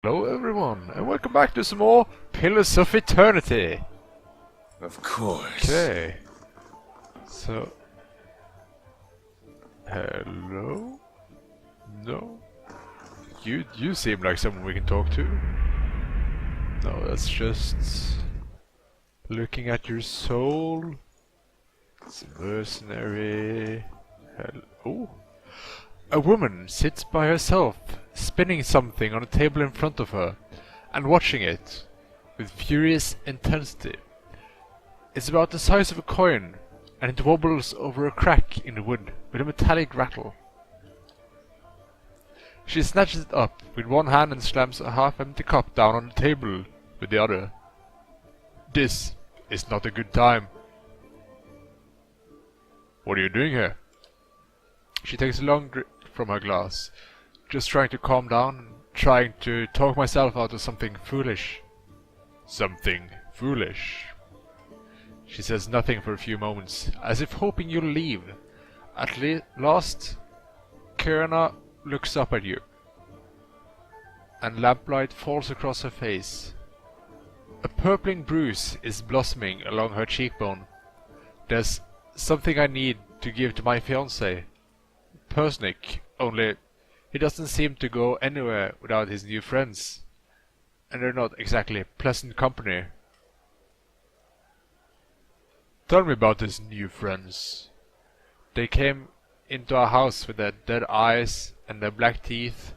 Hello everyone, and welcome back to some more Pillars of Eternity. Of course. Okay. So... Hello? No? You seem like someone we can talk to. No, that's just... looking at your soul. It's a mercenary... Oh! A woman sits by herself, spinning something on a table in front of her, and watching it with furious intensity. It's about the size of a coin, and it wobbles over a crack in the wood with a metallic rattle. She snatches it up with one hand and slams a half-empty cup down on the table with the other. This is not a good time. What are you doing here? She takes a long drink from her glass, just trying to calm down, trying to talk myself out of something foolish. Something foolish. She says nothing for a few moments, as if hoping you'll leave. At last, Kierna looks up at you, and lamplight falls across her face. A purpling bruise is blossoming along her cheekbone. There's something I need to give to my fiancé, Persnick, only he doesn't seem to go anywhere without his new friends, and they're not exactly pleasant company. Tell me about his new friends. They came into our house with their dead eyes and their black teeth,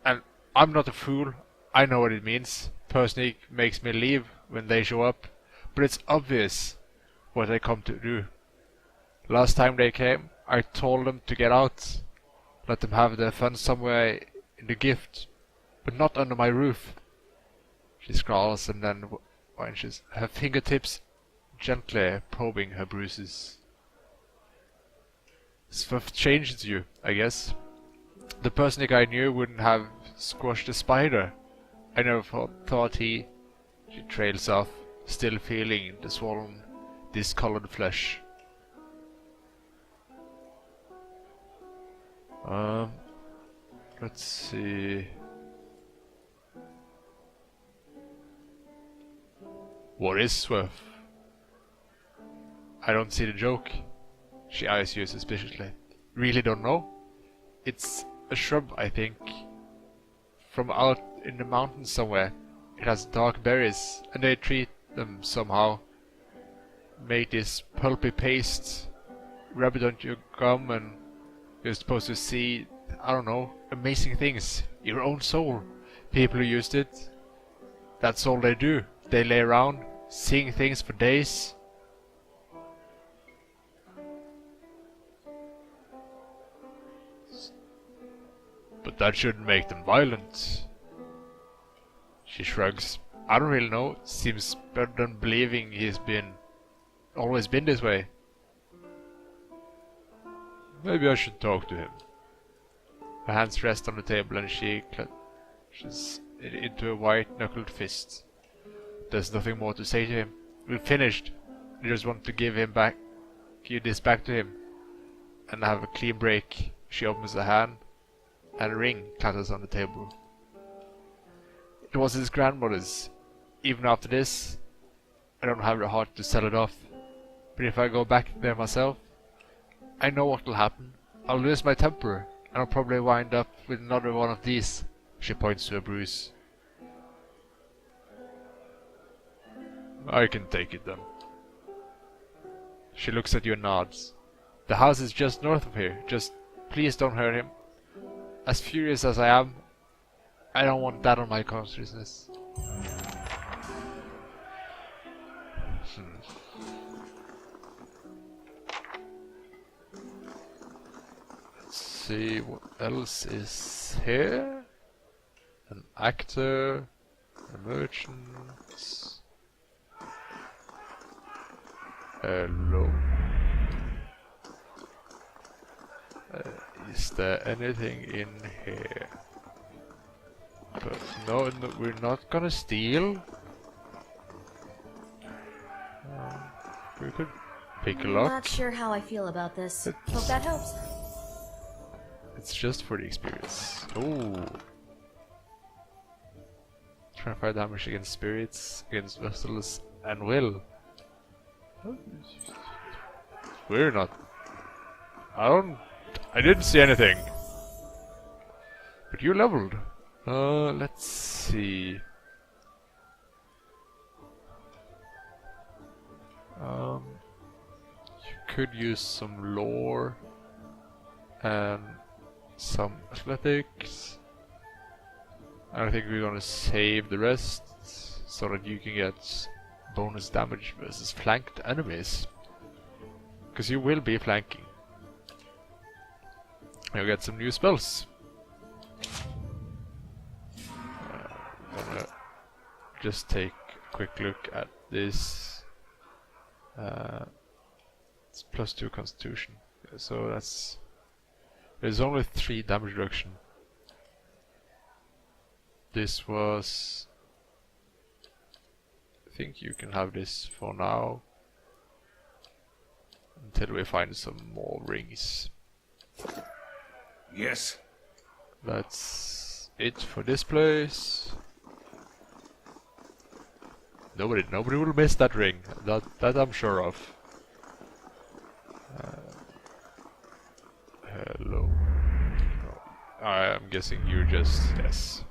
and I'm not a fool, I know what it means. Persnick makes me leave when they show up, but it's obvious what they come to do. Last time they came, I told them to get out. Let them have their fun somewhere in the gift, but not under my roof. She scrawls and then winches, her fingertips gently probing her bruises. Stuff changes you, I guess. The Persnick I knew wouldn't have squashed a spider. I never thought he... She trails off, still feeling the swollen, discolored flesh. Let's see. What is Swift? I don't see the joke. She eyes you suspiciously. Really don't know? It's a shrub, I think. From out in the mountains somewhere. It has dark berries, and they treat them somehow. Make this pulpy paste. Rub it on your gum and you're supposed to see, I don't know, amazing things. Your own soul. People who used it, that's all they do. They lay around, seeing things for days. But that shouldn't make them violent. She shrugs. I don't really know. Seems better than believing he's always been this way. Maybe I should talk to him. Her hands rest on the table and she clutches it into a white-knuckled fist. There's nothing more to say to him. We're finished. I just want to give this back to him, and have a clean break. She opens her hand, and a ring clatters on the table. It was his grandmother's. Even after this, I don't have the heart to sell it off. But if I go back there myself, I know what will happen. I'll lose my temper, and I'll probably wind up with another one of these. She points to a bruise. I can take it then. She looks at you and nods. The house is just north of here. Just please don't hurt him. As furious as I am, I don't want that on my consciousness. See what else is here. An actor, a merchant. Hello. Is there anything in here? But no, we're not gonna steal. We could pick a lock. Not sure how I feel about this. Hope that helps. It's just for the experience. Oh. 25 damage against spirits, against vessels, and will. We're not. I didn't see anything. But you leveled. Let's see. You could use some lore and some athletics. I think we're gonna save the rest so that you can get bonus damage versus flanked enemies. Because you will be flanking. You'll get some new spells. Gonna just take a quick look at this. It's +2 constitution. So there's only 3 damage reduction. This was... I think you can have this for now. Until we find some more rings. Yes? That's it for this place. Nobody will miss that ring. That I'm sure of. Hello. Oh, I'm guessing you're just... yes.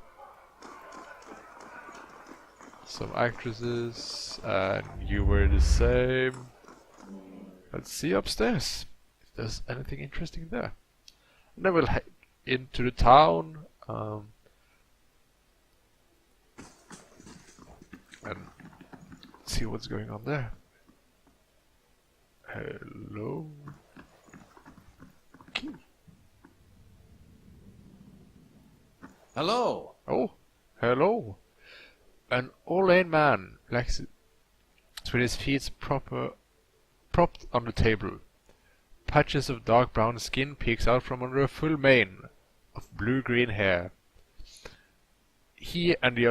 Some actresses, and you were the same. Let's see upstairs if there's anything interesting there. And then we'll head into the town and see what's going on there. Hello. Key. Hello! Oh, hello. An old man relaxes with his feet propped on the table. Patches of dark brown skin peeks out from under a full mane of blue-green hair. He and the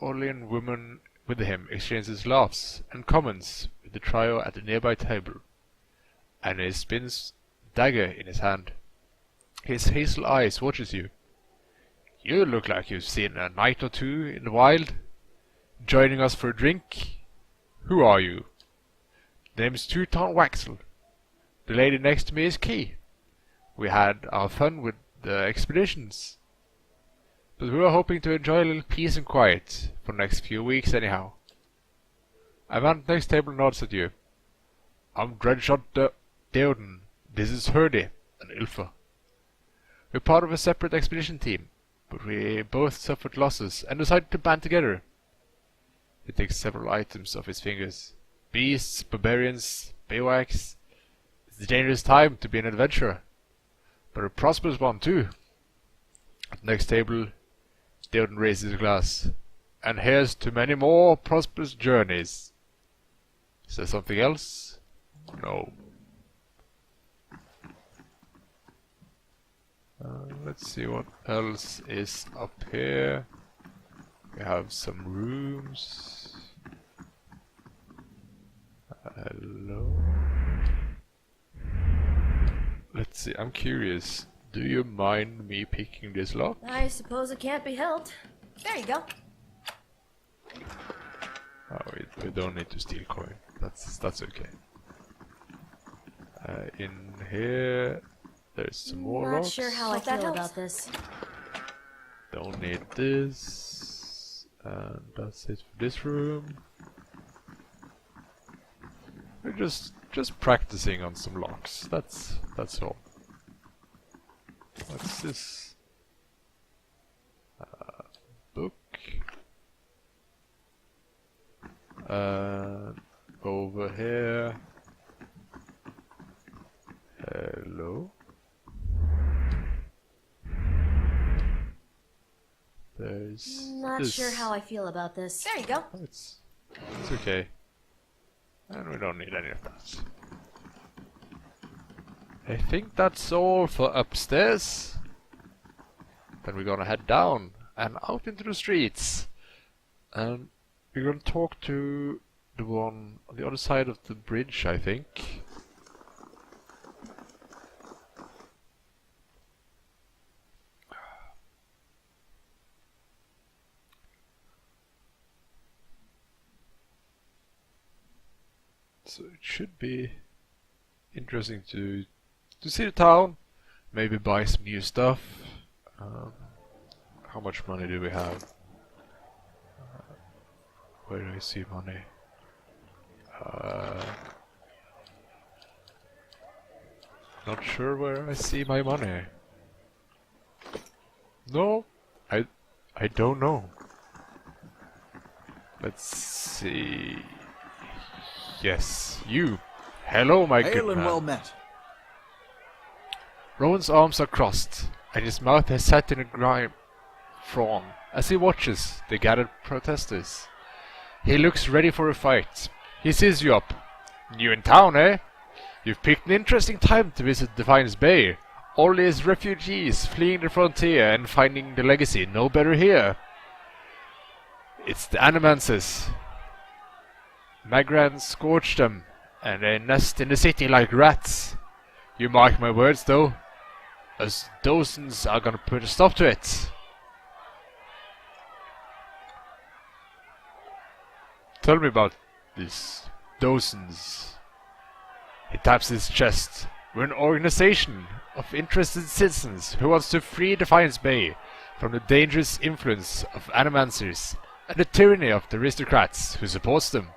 Orlean woman with him exchanges laughs and comments with the trio at the nearby table, and he spins dagger in his hand. His hazel eyes watches you. You look like you've seen a night or two in the wild. Joining us for a drink? Who are you? The name's Teuton Waxel. The lady next to me is Key. We had our fun with the expeditions, but we were hoping to enjoy a little peace and quiet for the next few weeks anyhow. A man at the next table nods at you. I'm Dreadshot Deoden. This is Hurdy, an Ilfa. We're part of a separate expedition team, but we both suffered losses and decided to band together. He takes several items off his fingers. Beasts, barbarians, bivouacs. It's a dangerous time to be an adventurer, but a prosperous one too. At the next table, Deoden raises a glass. And here's to many more prosperous journeys. Is there something else? No. Let's see what else is up here. We have some rooms. Hello. Let's see, I'm curious. Do you mind me picking this lock? I suppose it can't be helped. There you go. Oh, we don't need to steal coin. That's okay. In here, there's some more Not locks. sure how I feel about this. Don't need this. And that's it for this room. We're just practicing on some locks. That's all. What's this? Book. Over here. Hello. There's Not this. sure how I feel about this. There you go. It's okay. And we don't need any of that. I think that's all for upstairs. Then we're gonna head down and out into the streets. And we're gonna talk to the one on the other side of the bridge, I think. So it should be interesting to see the town, maybe buy some new stuff. How much money do we have? Where do I see money? Not sure where I see my money. No, I don't know. Let's see. Yes, you. Hello, my good Hail and man. well met. Rowan's arms are crossed, and his mouth is set in a grim frown as he watches the gathered protesters. He looks ready for a fight. He sees you up. New in town, eh? You've picked an interesting time to visit Defiance Bay. All these refugees fleeing the frontier and finding the legacy no better here. It's the Animances. Magran scorched them, and they nest in the city like rats. You mark my words, though. Us dozens are gonna put a stop to it. Tell me about this. Dozens. He taps his chest. We're an organization of interested citizens who wants to free Defiance Bay from the dangerous influence of Animancers and the tyranny of the aristocrats who supports them.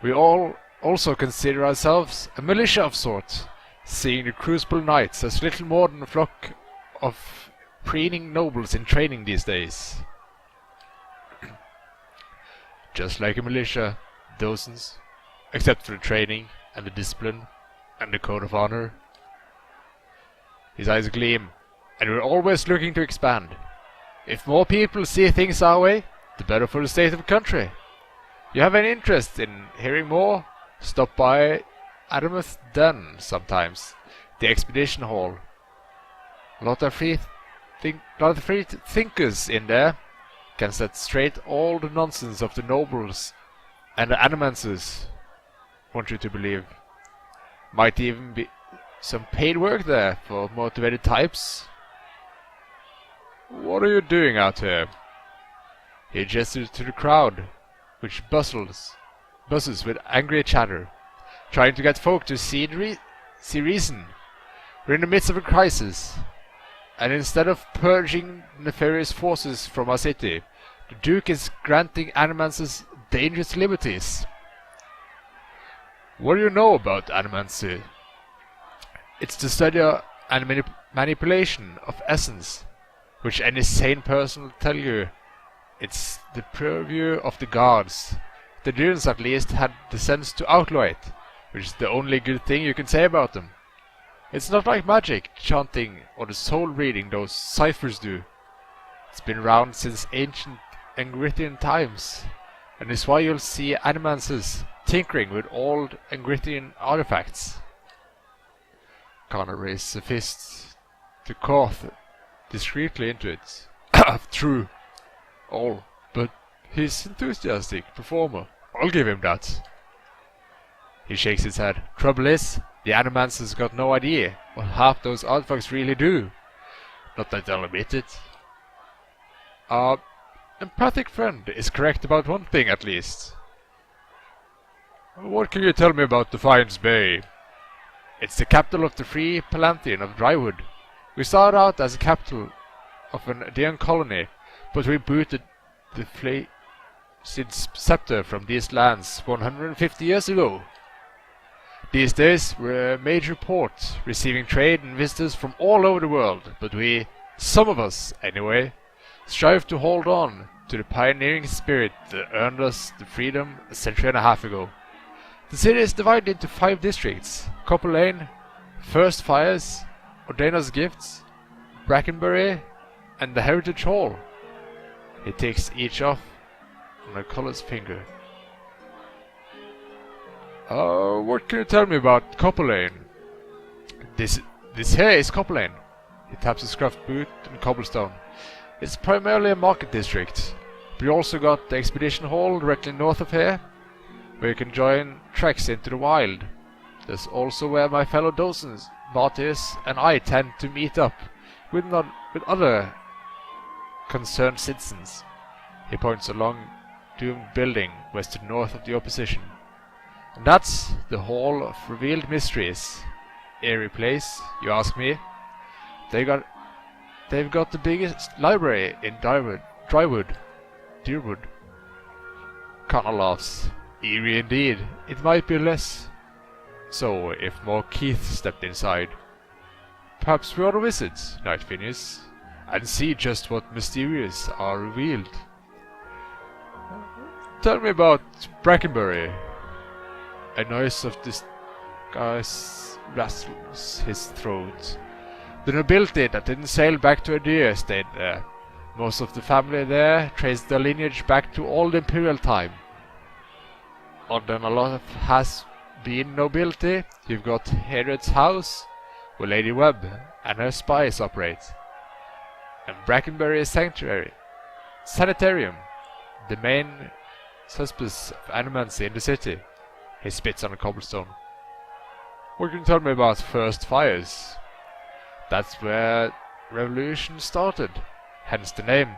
We all also consider ourselves a militia of sorts, seeing the Crucible Knights as little more than a flock of preening nobles in training these days. Just like a militia, dozens, except for the training and the discipline and the code of honor. His eyes gleam, and we're always looking to expand. If more people see things our way, the better for the state of the country. You have any interest in hearing more? Stop by Adamuth Den sometimes, the expedition hall. A lot of free thinkers in there can set straight all the nonsense of the nobles and the Animancers. Want you to believe. Might even be some paid work there for motivated types. What are you doing out here? He gestures to the crowd, which buzzes with angry chatter, trying to get folk to see reason. We're in the midst of a crisis, and instead of purging nefarious forces from our city, the Duke is granting Animancers dangerous liberties. What do you know about Animancy? It's the study and manipulation of essence, which any sane person will tell you. It's the purview of the gods. The Dunes at least had the sense to outlaw it, which is the only good thing you can say about them. It's not like magic, chanting, or the soul reading those ciphers do. It's been around since ancient Angrithian times, and is why you'll see Animancers tinkering with old Angrithian artifacts. Connor raised a fist to cough discreetly into it. True. All, but he's enthusiastic performer. I'll give him that. He shakes his head. Trouble is, the Animancers got no idea what half those artifacts really do. Not that they'll admit it. Our empathic friend is correct about one thing at least. What can you tell me about Defiance Bay? It's the capital of the free Palantheon of Drywood. We started out as a capital of an Aedean colony, but we booted the Flaccid scepter from these lands 150 years ago. These days we're a major port, receiving trade and visitors from all over the world, but we, some of us anyway, strive to hold on to the pioneering spirit that earned us the freedom a century and a half ago. The city is divided into 5 districts: Copper Lane, First Fires, Ordena's Gifts, Brackenbury, and the Heritage Hall. He takes each off on a collar's finger. What can you tell me about Copper Lane? This here is Copper Lane. He taps his scuffed boot on cobblestone. It's primarily a market district. We also got the Expedition Hall directly north of here, where you can join treks into the wild. There's also where my fellow docents, martyrs, and I tend to meet up with other concerned citizens. He points a long, doomed building west and north of the opposition. And that's the Hall of Revealed Mysteries. Eerie place, you ask me. They've got the biggest library in Deerwood. Connor laughs. Eerie indeed. It might be less so if more Keith stepped inside. Perhaps we ought to visit, Night Phineas, and see just what mysterious are revealed. Tell me about Brackenbury. A noise of disguise rattles his throat. The nobility that didn't sail back to Ardea stayed there. Most of the family there traced their lineage back to old imperial time. Other than a lot of has-been nobility, you've got Herod's house, where Lady Webb and her spies operate, and Brackenbury Sanitarium, the main suspect of animancy in the city. He spits on a cobblestone. What can you tell me about First Fires? That's where revolution started, hence the name.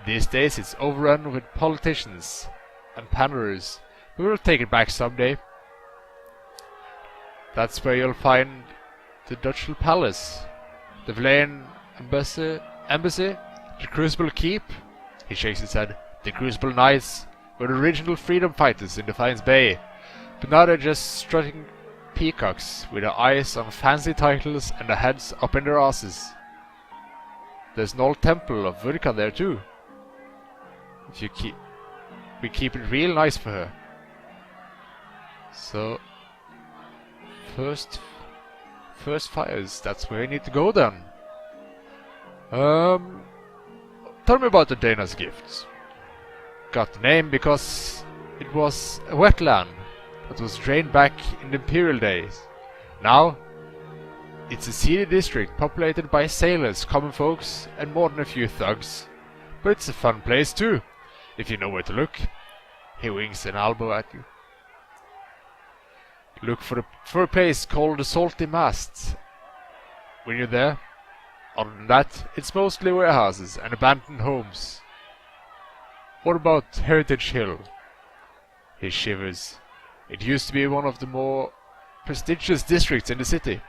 These days it's overrun with politicians and panderers, but we'll take it back someday. That's where you'll find the Dutchel Palace, the Vlaine Embassy, the Crucible Keep. He shakes his head. The Crucible Knights were the original freedom fighters in Defiance Bay, but now they're just strutting peacocks with their eyes on fancy titles and their heads up in their asses. There's an old temple of Vurka there too. We keep it real nice for her. So, first Fires, that's where you need to go then. Tell me about the Dana's gifts. Got the name because it was a wetland that was drained back in the imperial days. Now, it's a seedy district populated by sailors, common folks, and more than a few thugs. But it's a fun place too, if you know where to look. He winks an elbow at you. Look for a place called the Salty Mast when you're there. Other than that, it's mostly warehouses and abandoned homes. What about Heritage Hill? He shivers. It used to be one of the more prestigious districts in the city.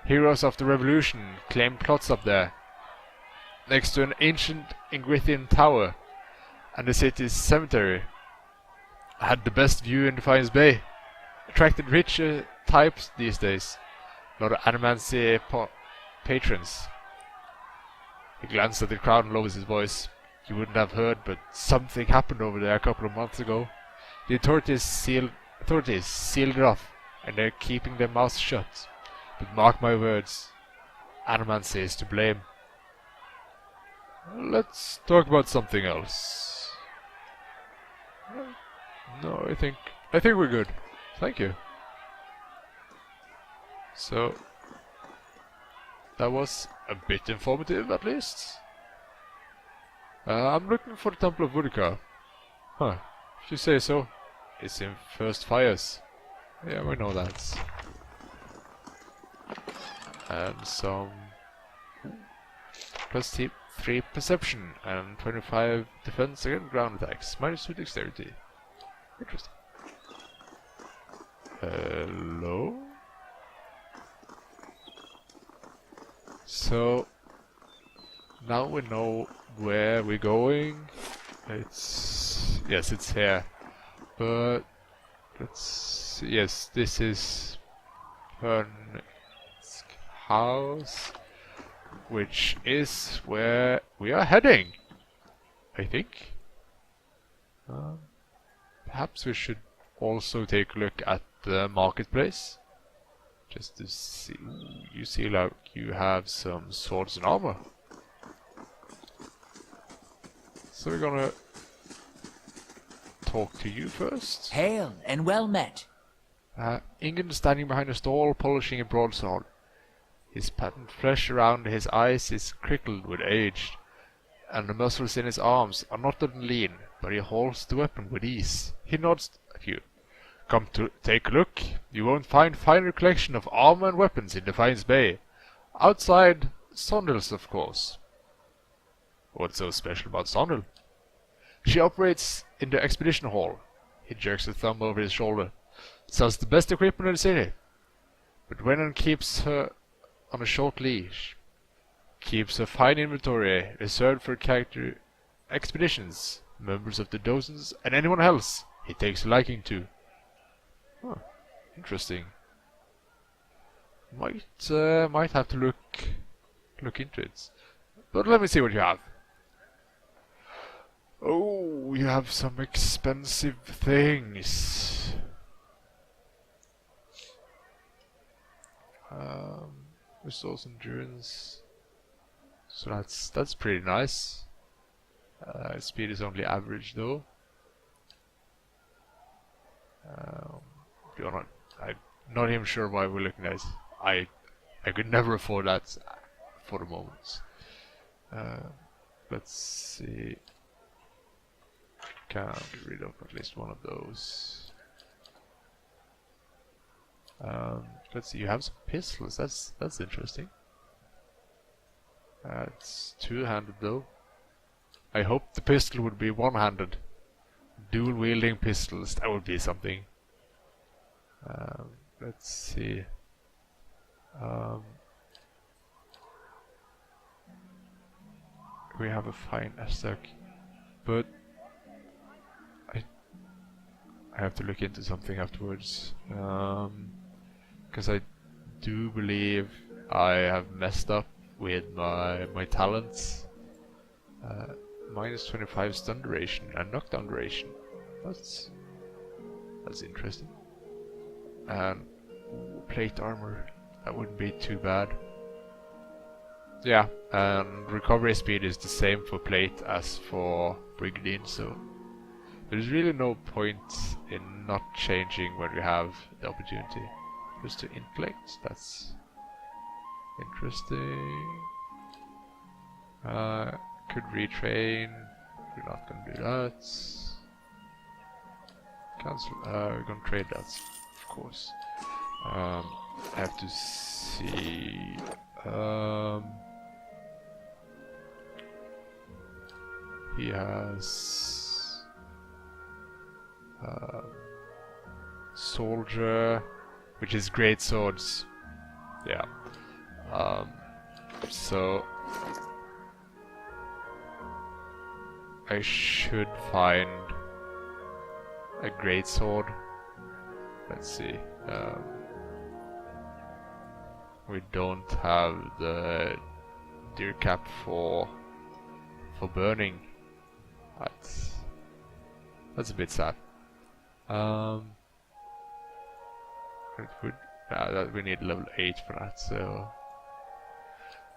Heroes of the Revolution claimed plots up there, next to an ancient Ingrithian tower, and the city's cemetery. I had the best view in Defiance Bay. Attracted richer types these days, not animancy patrons. He glanced at the crowd and lowers his voice. You wouldn't have heard, but something happened over there a couple of months ago. The authorities sealed it off, and they're keeping their mouths shut. But mark my words, animancy is to blame. Let's talk about something else. No, I think we're good. Thank you. So, that was a bit informative, at least. I'm looking for the Temple of Vurka. Huh, if you say so. It's in First Fires. Yeah, we know that. And some plus 3 perception and 25 defense against ground attacks. -2 dexterity. Interesting. Hello? So, now we know where we're going. Yes, it's here. But, let's see. Yes, this is Pern's house, which is where we are heading, I think. Perhaps we should also take a look at the marketplace, just to see. You see, like, you have some swords and armor. So we're gonna talk to you first. Hail and well met. Ingen standing behind a stall, polishing a broadsword. His patterned flesh around his eyes is crickled with age, and the muscles in his arms are knotted and lean, but he holds the weapon with ease. He nods at you. Come to take a look. You won't find finer collection of armor and weapons in Defiance Bay. Outside Sondil's, of course. What's so special about Sondil? She operates in the expedition hall. He jerks a thumb over his shoulder. Sells the best equipment in the city. But Venom keeps her on a short leash. Keeps a fine inventory reserved for character expeditions, members of the dozens, and anyone else he takes a liking to. Huh. Interesting. Might have to look into it. But let me see what you have. Oh, you have some expensive things. Resource endurance. So that's pretty nice. Speed is only average though. I'm not even sure why we're looking at it. I could never afford that for the moment. Let's see. Can get rid of at least one of those. Let's see. You have some pistols. That's interesting. It's two-handed though. I hope the pistol would be one-handed. Dual-wielding pistols. That would be something. Let's see. We have a fine aesthetic, but I have to look into something afterwards. Because I do believe I have messed up with my talents. Minus 25 stun duration and knockdown duration. That's interesting. And plate armor, that wouldn't be too bad. Yeah, and recovery speed is the same for plate as for Brigandine, so there's really no point in not changing when we have the opportunity. Just to intellect, that's interesting. Could retrain. We're not gonna do that. Cancel. We're gonna trade that, of course. I have to see. He has soldier, which is great swords. Yeah. So I should find a great sword. Let's see. We don't have the deer cap for burning. That's a bit sad. It would. That we need level 8 for that. So,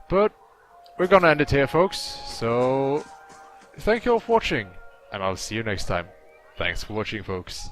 but we're gonna end it here, folks. So, thank you all for watching, and I'll see you next time. Thanks for watching, folks.